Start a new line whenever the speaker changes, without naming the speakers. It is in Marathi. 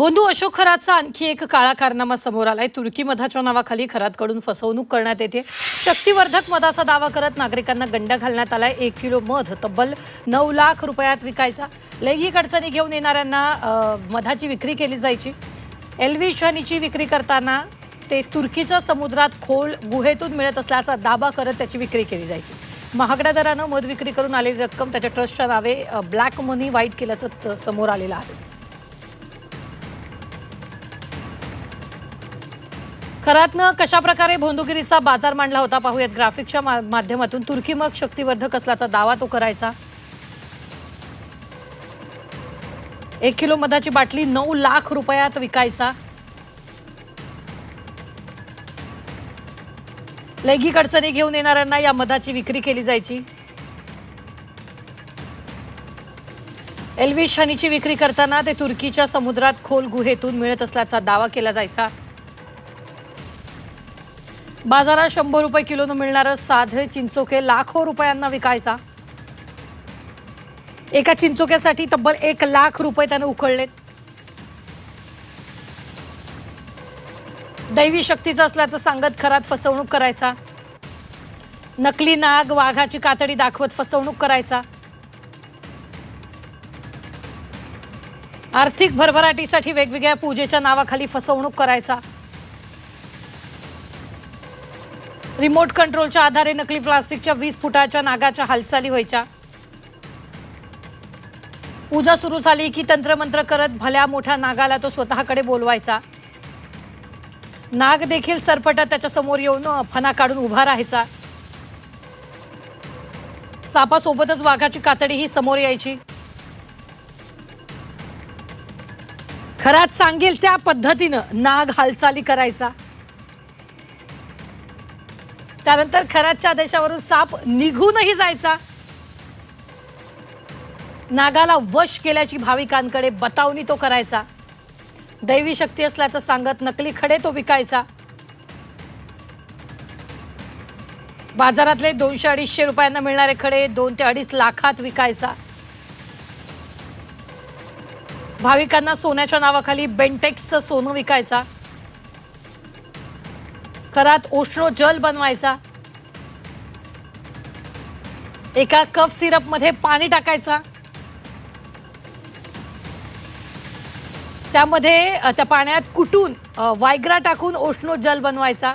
बोंधू अशोक खरातचा आणखी एक काळा कारनामा समोर आलाय। तुर्की मधाच्या नावाखाली खरातकडून फसवणूक करण्यात येते। शक्तिवर्धक मधाचा दावा करत नागरिकांना गंडा घालण्यात आलाय। 1 किलो मध तब्बल 9 लाख रुपयात विकायचा। लैंगिक अडचणी घेऊन येणाऱ्यांना मधाची विक्री केली जायची। एल्वी शनीची विक्री करताना ते तुर्कीच्या समुद्रात खोल गुहेतून मिळत असल्याचा दावा करत त्याची विक्री केली जायची। महागड्या दरानं मध विक्री करून आलेली रक्कम त्याच्या ट्रस्टच्या नावे ब्लॅक मनी वाईट केल्याचं समोर आलेलं आहे। खरातनं कशा प्रकारे भोंदूगिरीचा बाजार मांडला होता पाहूयात ग्राफिकच्या माध्यमातून। तुर्की मग शक्तिवर्धक असल्याचा दावा तो करायचा। 1 किलो मधाची बाटली 9 लाख रुपयात विकायचा। लैंगिक अडचणी घेऊन येणाऱ्यांना या मधाची विक्री केली जायची। एल्वी शनीची विक्री करताना ते तुर्कीच्या समुद्रात खोल गुहेतून मिळत असल्याचा दावा केला जायचा। बाजारात 100 रुपये किलोनं मिळणारं साधे चिंचोके लाखो रुपयांना विकायचा। एका चिंचोक्यासाठी तब्बल 1 लाख रुपये त्याने उकळलेत। दैवी शक्तीचं असल्याचं सांगत खरात फसवणूक करायचा। नकली नाग वाघाची कातडी दाखवत फसवणूक करायचा। आर्थिक भरभराटीसाठी वेगवेगळ्या पूजेच्या नावाखाली फसवणूक करायचा। रिमोट कंट्रोलच्या आधारे नकली प्लास्टिकच्या 20 फुटाच्या नागाच्या हालचाली व्हायच्या। पूजा सुरू झाली की तंत्रमंत्र करत भल्या मोठ्या नागाला तो स्वतःकडे बोलवायचा। नाग देखील सरपटत त्याच्या समोर येऊन फणा काढून उभा राहायचा। सापासोबतच वाघाची कातडीही समोर यायची। खरात सांगेल त्या पद्धतीनं नाग हालचाली करायचा। त्यानंतर खरातच्या आदेशावरून साप निघूनही जायचा। नागाला वश केल्याची भाविकांकडे बतावणी तो करायचा। दैवी शक्ती असल्याचं सांगत नकली खडे तो विकायचा। बाजारातले 200-250 रुपयांना मिळणारे खडे 2 ते 2.5 लाखात विकायचा। भाविकांना सोन्याच्या नावाखाली बेंटेक्सचं सोनं विकायचा। खरात ओशो जल बनवायचा। एका कफ सिरप मध्ये पाणी टाकायचा। त्यामध्ये त्या पाण्यात कुटून वायग्रा टाकून ओशो जल बनवायचा।